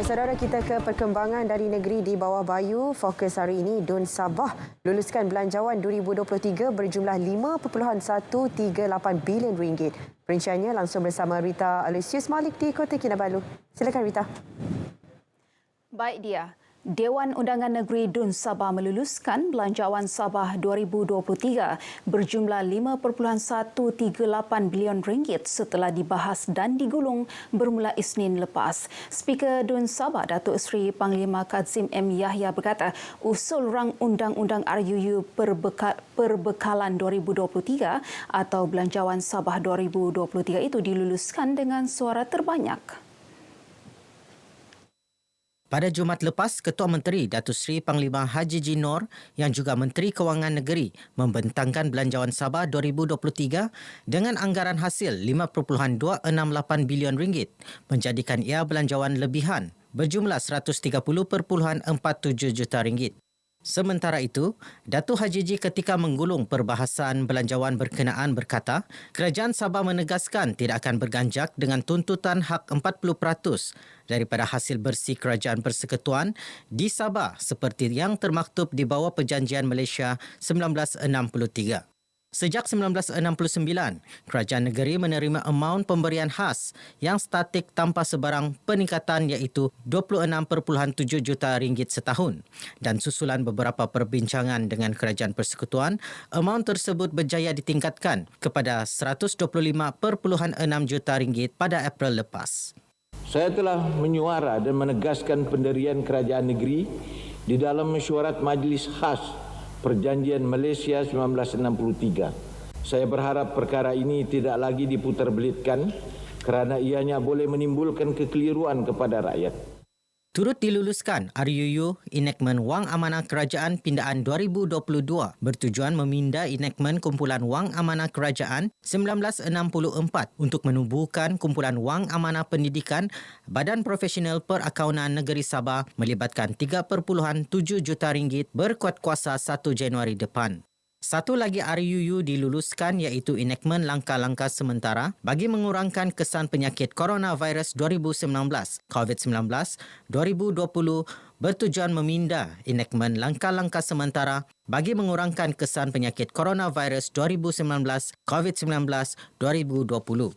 Baik, saudara, kita ke perkembangan dari negeri di bawah bayu. Fokus hari ini, Dun Sabah luluskan belanjawan 2023 berjumlah 5.138 bilion ringgit. Perinciannya langsung bersama Rita Aloysius Malik di Kota Kinabalu. Silakan, Rita. Baik dia. Dewan Undangan Negeri Dun Sabah meluluskan belanjawan Sabah 2023 berjumlah 5.138 bilion ringgit setelah dibahas dan digulung bermula Isnin lepas. Speaker Dun Sabah, Datuk Seri Panglima Kazim M. Yahya berkata, usul rang undang-undang RUU Perbekalan 2023 atau Belanjawan Sabah 2023 itu diluluskan dengan suara terbanyak. Pada Jumaat lepas, Ketua Menteri Datuk Seri Panglima Haji G. Nor yang juga Menteri Kewangan Negeri membentangkan Belanjawan Sabah 2023 dengan anggaran hasil 5.268 bilion ringgit menjadikan ia belanjawan lebihan berjumlah 130.47 juta ringgit. Sementara itu, Datuk Haji G ketika menggulung perbahasan belanjawan berkenaan berkata, Kerajaan Sabah menegaskan tidak akan berganjak dengan tuntutan hak 40% daripada hasil bersih Kerajaan Persekutuan di Sabah seperti yang termaktub di bawah Perjanjian Malaysia 1963. Sejak 1969, Kerajaan Negeri menerima amaun pemberian khas yang statik tanpa sebarang peningkatan iaitu 26.7 juta ringgit setahun. Dan susulan beberapa perbincangan dengan Kerajaan Persekutuan, amaun tersebut berjaya ditingkatkan kepada 125.6 juta ringgit pada April lepas. Saya telah menyuara dan menegaskan pendirian Kerajaan Negeri di dalam mesyuarat Majlis Khas Perjanjian Malaysia 1963. Saya berharap perkara ini tidak lagi diputarbelitkan kerana ianya boleh menimbulkan kekeliruan kepada rakyat. Turut diluluskan RUU Enactment Wang Amanah Kerajaan Pindaan 2022 bertujuan meminda Enactment Kumpulan Wang Amanah Kerajaan 1964 untuk menubuhkan Kumpulan Wang Amanah Pendidikan Badan Profesional Perakaunan Negeri Sabah melibatkan 3.7 juta ringgit berkuat kuasa 1 Januari depan. Satu lagi RUU diluluskan iaitu Enactment Langkah-Langkah Sementara bagi mengurangkan kesan penyakit coronavirus 2019 COVID-19 2020 bertujuan meminda Enactment Langkah-Langkah Sementara bagi mengurangkan kesan penyakit coronavirus 2019 COVID-19 2020.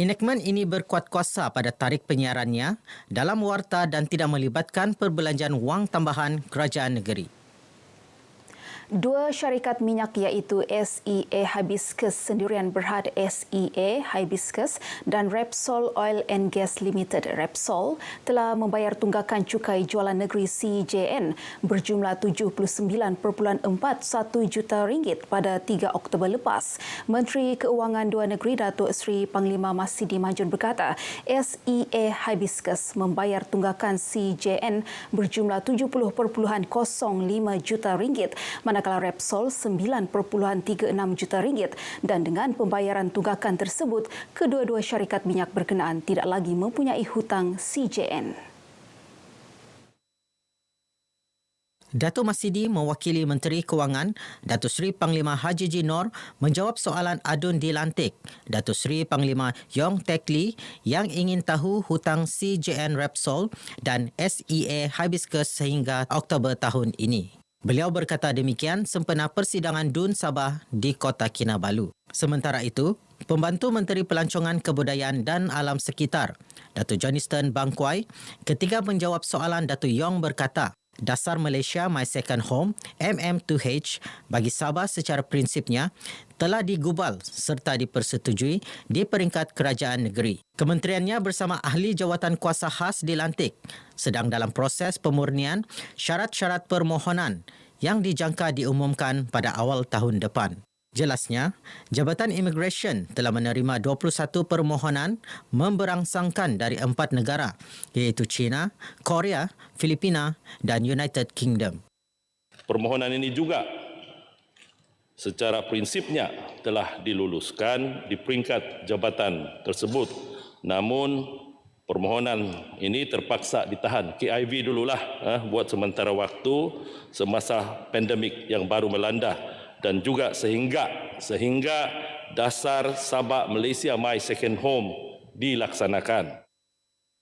Enactment ini berkuat kuasa pada tarikh penyiarannya dalam warta dan tidak melibatkan perbelanjaan wang tambahan kerajaan negeri. Dua syarikat minyak iaitu SEA Hibiscus Sendirian Berhad SEA Hibiscus dan Repsol Oil and Gas Limited Repsol telah membayar tunggakan cukai jualan negeri CJN berjumlah 79.41 juta ringgit pada 3 Oktober lepas. Menteri Keuangan Dua Negeri Datuk Seri Panglima Masidi Majun berkata, SEA Hibiscus membayar tunggakan CJN berjumlah 70.05 juta ringgit manakala Repsol 9.36 juta ringgit dan dengan pembayaran tunggakan tersebut, kedua-dua syarikat minyak berkenaan tidak lagi mempunyai hutang CJN. Datuk Masidi mewakili Menteri Kewangan Datuk Seri Panglima Haji G. Nor menjawab soalan adun dilantik Datuk Seri Panglima Yong Teck Lee yang ingin tahu hutang CJN Repsol dan SEA Hibiscus sehingga Oktober tahun ini. Beliau berkata demikian sempena persidangan Dun Sabah di Kota Kinabalu. Sementara itu, Pembantu Menteri Pelancongan Kebudayaan dan Alam Sekitar, Datuk Johnston Bangkwai, ketika menjawab soalan Datuk Yong berkata, Dasar Malaysia My Second Home MM2H bagi Sabah secara prinsipnya telah digubal serta dipersetujui di peringkat kerajaan negeri. Kementeriannya bersama ahli jawatan kuasa khas dilantik sedang dalam proses pemurnian syarat-syarat permohonan yang dijangka diumumkan pada awal tahun depan. Jelasnya, Jabatan Immigration telah menerima 21 permohonan memberangsangkan dari 4 negara iaitu China, Korea, Filipina dan United Kingdom. Permohonan ini juga secara prinsipnya telah diluluskan di peringkat jabatan tersebut. Namun permohonan ini terpaksa ditahan KIV dululah buat sementara waktu semasa pandemik yang baru melanda. Dan juga sehingga dasar Sabah Malaysia My Second Home dilaksanakan.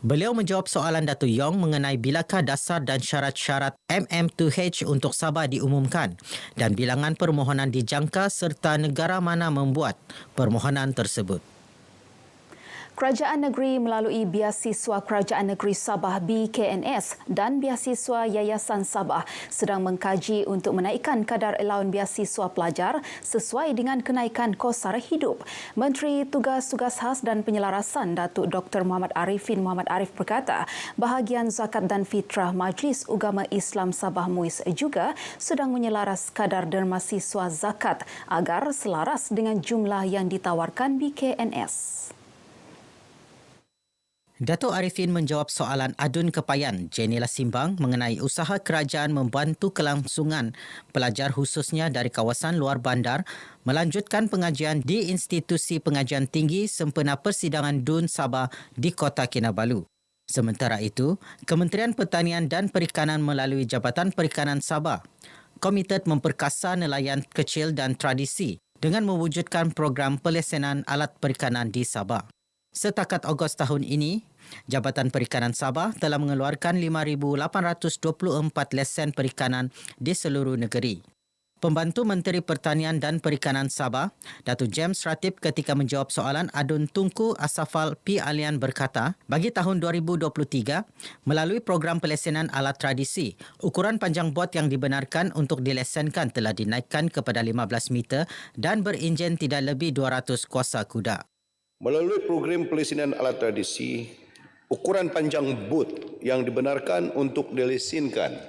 Beliau menjawab soalan Datuk Yong mengenai bilakah dasar dan syarat-syarat MM2H untuk Sabah diumumkan dan bilangan permohonan dijangka serta negara mana membuat permohonan tersebut. Kerajaan negeri melalui Biasiswa Kerajaan Negeri Sabah BKNS dan Biasiswa Yayasan Sabah sedang mengkaji untuk menaikkan kadar allowance biasiswa pelajar sesuai dengan kenaikan kos sara hidup. Menteri Tugas-Tugas Khas dan Penyelarasan Datuk Dr. Muhammad Arifin Muhammad Arif berkata, bahagian zakat dan fitrah Majlis Ugama Islam Sabah MUIS juga sedang menyelaras kadar derma siswa zakat agar selaras dengan jumlah yang ditawarkan BKNS. Datuk Arifin menjawab soalan adun kepayan Jenny Lasimbang mengenai usaha kerajaan membantu kelangsungan pelajar khususnya dari kawasan luar bandar melanjutkan pengajian di Institusi Pengajian Tinggi sempena Persidangan DUN Sabah di Kota Kinabalu. Sementara itu, Kementerian Pertanian dan Perikanan melalui Jabatan Perikanan Sabah komited memperkasa nelayan kecil dan tradisi dengan mewujudkan program pelesenan alat perikanan di Sabah. Setakat Ogos tahun ini, Jabatan Perikanan Sabah telah mengeluarkan 5,824 lesen perikanan di seluruh negeri. Pembantu Menteri Pertanian dan Perikanan Sabah, Datuk James Ratib ketika menjawab soalan adun Tunku Asafal P. Alian berkata, bagi tahun 2023, melalui program pelesenan alat tradisi, ukuran panjang bot yang dibenarkan untuk dilesenkan telah dinaikkan kepada 15 meter dan berenjin tidak lebih 200 kuasa kuda. Melalui program pelesenan alat tradisi, ukuran panjang bot yang dibenarkan untuk dilesenkan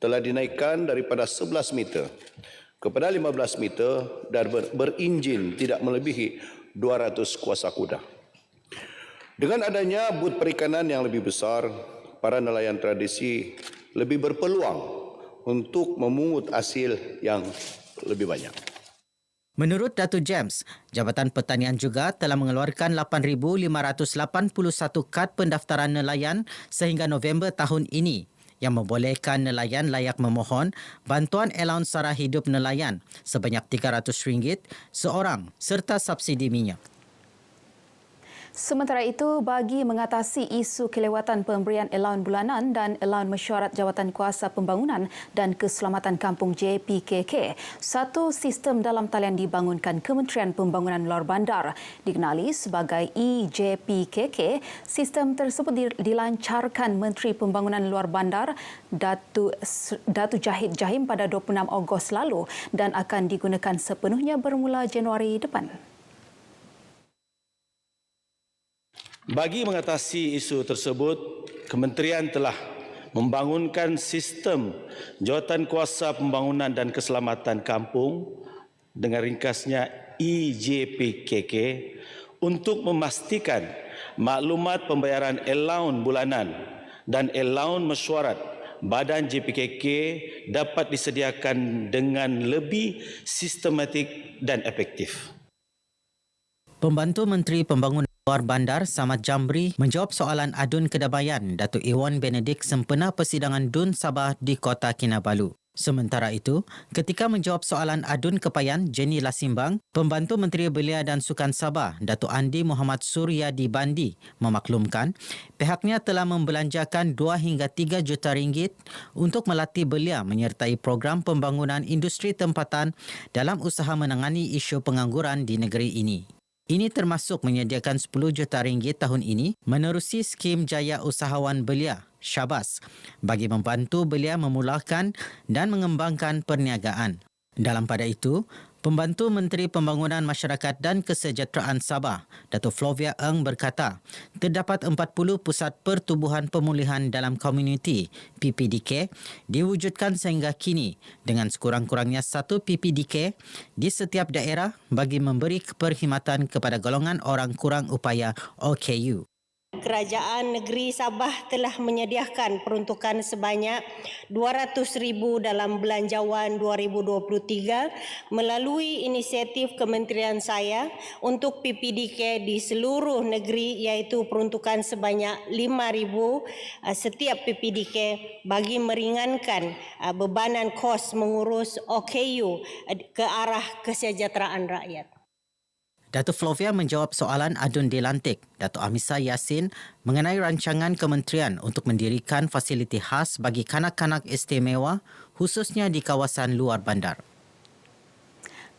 telah dinaikkan daripada 11 meter kepada 15 meter dan berenjin tidak melebihi 200 kuasa kuda. Dengan adanya bot perikanan yang lebih besar, para nelayan tradisi lebih berpeluang untuk memungut hasil yang lebih banyak. Menurut Datuk James, Jabatan Pertanian juga telah mengeluarkan 8,581 kad pendaftaran nelayan sehingga November tahun ini yang membolehkan nelayan layak memohon bantuan allowance sara hidup nelayan sebanyak RM300 seorang serta subsidi minyak. Sementara itu, bagi mengatasi isu kelewatan pemberian allowance bulanan dan allowance mesyuarat Jawatan Kuasa Pembangunan dan Keselamatan Kampung JPKK, satu sistem dalam talian dibangunkan Kementerian Pembangunan Luar Bandar dikenali sebagai EJPKK. Sistem tersebut dilancarkan Menteri Pembangunan Luar Bandar Datuk Jahid Jahim pada 26 Ogos lalu dan akan digunakan sepenuhnya bermula Januari depan. Bagi mengatasi isu tersebut, Kementerian telah membangunkan sistem Jawatan Kuasa Pembangunan dan Keselamatan Kampung dengan ringkasnya EJPKK untuk memastikan maklumat pembayaran allowance bulanan dan allowance mesyuarat Badan JPKK dapat disediakan dengan lebih sistematik dan efektif. Pembantu Menteri Pembangunan Luar Bandar Samad Jamri menjawab soalan adun kedamaian Datuk Iwan Benedict sempena Persidangan DUN Sabah di Kota Kinabalu. Sementara itu, ketika menjawab soalan adun kepayan Jenny Lasimbang, Pembantu Menteri Belia dan Sukan Sabah Datuk Andi Muhammad Suryadi Bandi memaklumkan pihaknya telah membelanjakan 2 hingga 3 juta ringgit untuk melatih belia menyertai program pembangunan industri tempatan dalam usaha menangani isu pengangguran di negeri ini. Ini termasuk menyediakan 10 juta ringgit tahun ini menerusi skim Jaya Usahawan Belia, Syabas, bagi membantu belia memulakan dan mengembangkan perniagaan. Dalam pada itu, Pembantu Menteri Pembangunan Masyarakat dan Kesejahteraan Sabah, Datuk Flovia Eng berkata, terdapat 40 pusat pertubuhan pemulihan dalam komuniti PPDK diwujudkan sehingga kini dengan sekurang-kurangnya 1 PPDK di setiap daerah bagi memberi perkhidmatan kepada golongan orang kurang upaya OKU. Kerajaan Negeri Sabah telah menyediakan peruntukan sebanyak 200,000 dalam belanjawan 2023 melalui inisiatif kementerian saya untuk PPDK di seluruh negeri, iaitu peruntukan sebanyak 5,000 setiap PPDK bagi meringankan bebanan kos mengurus OKU ke arah kesejahteraan rakyat. Datuk Flovia menjawab soalan adun dilantik Datuk Amisa Yassin mengenai rancangan kementerian untuk mendirikan fasiliti khas bagi kanak-kanak istimewa khususnya di kawasan luar bandar.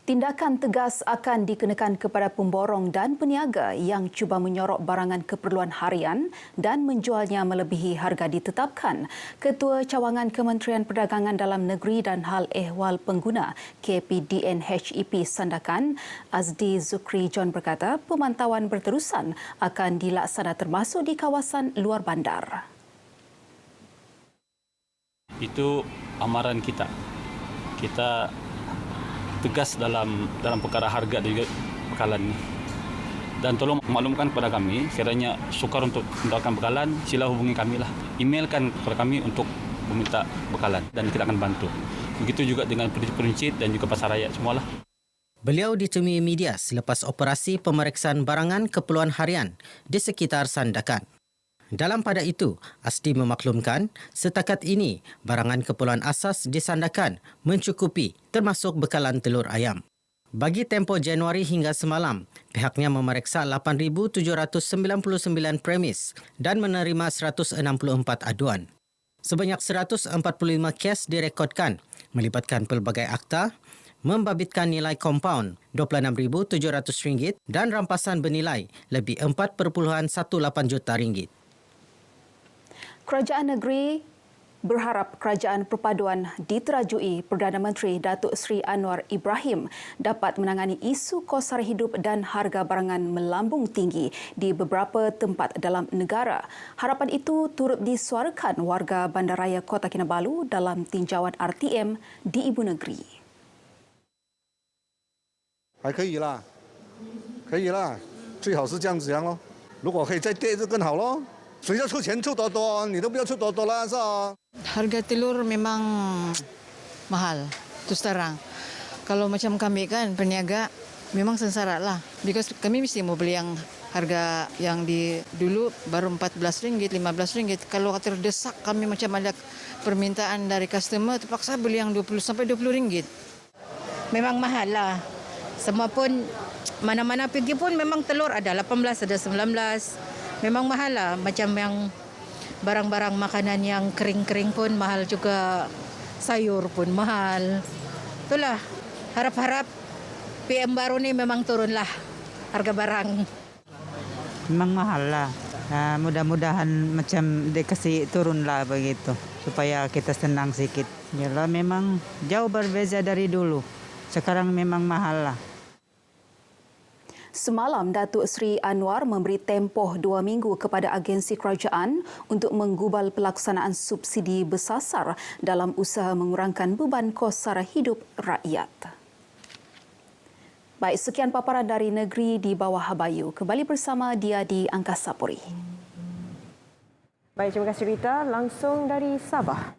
Tindakan tegas akan dikenakan kepada pemborong dan peniaga yang cuba menyorok barangan keperluan harian dan menjualnya melebihi harga ditetapkan. Ketua Cawangan Kementerian Perdagangan Dalam Negeri dan Hal Ehwal Pengguna KPDN-HEP Sandakan, Azdi Zukri John berkata pemantauan berterusan akan dilaksana termasuk di kawasan luar bandar. Itu amaran kita. Kita tegas dalam perkara harga dan juga bekalan. Dan tolong maklumkan kepada kami, sekiranya sukar untuk mendapatkan bekalan, sila hubungi kami lah. Emailkan kepada kami untuk meminta bekalan dan kita akan bantu. Begitu juga dengan perincit dan juga pasar rakyat semualah. Beliau ditemui media selepas operasi pemeriksaan barangan keperluan harian di sekitar Sandakan. Dalam pada itu, Asdi memaklumkan setakat ini barangan keperluan asas di Sandakan mencukupi termasuk bekalan telur ayam. Bagi tempoh Januari hingga semalam, pihaknya memeriksa 8,799 premis dan menerima 164 aduan. Sebanyak 145 kes direkodkan melibatkan pelbagai akta, membabitkan nilai kompaun RM26,700 dan rampasan bernilai lebih RM4.18 juta. Kerajaan negeri berharap kerajaan perpaduan diterajui Perdana Menteri Datuk Seri Anwar Ibrahim dapat menangani isu kos sara hidup dan harga barangan melambung tinggi di beberapa tempat dalam negara. Harapan itu turut disuarakan warga Bandaraya Kota Kinabalu dalam tinjauan RTM di Ibu Negeri. 还可以啦，可以啦，最好是这样子咯。如果可以再跌就更好咯。 谁要出钱出多多，你都不要出多多啦，是吧？ Harga telur memang mahal, terus terang. Kalau macam kami kan peniaga memang sengsara lah. Because kami mesti mau beli yang harga yang di dulu baru RM14, RM15. Kalau terdesak kami macam ada permintaan dari customer terpaksa beli yang RM20 sampai RM20. Memang mahal lah. Semua pun mana-mana pergi pun memang telur ada 18, ada 19. Memang mahal lah, macam yang barang-barang makanan yang kering-kering pun mahal juga, sayur pun mahal. Itulah, harap-harap PM baru ni memang turunlah harga barang. Memang mahal lah, mudah-mudahan macam dikasih turunlah begitu, supaya kita senang sikit. Yalah memang jauh berbeza dari dulu, sekarang memang mahal lah. Semalam, Datuk Seri Anwar memberi tempoh 2 minggu kepada agensi kerajaan untuk menggubal pelaksanaan subsidi bersasar dalam usaha mengurangkan beban kos sara hidup rakyat. Baik, sekian paparan dari negeri di bawah Habayu. Kembali bersama dia di Angkasa Puri. Baik, terima kasih Rita. Langsung dari Sabah.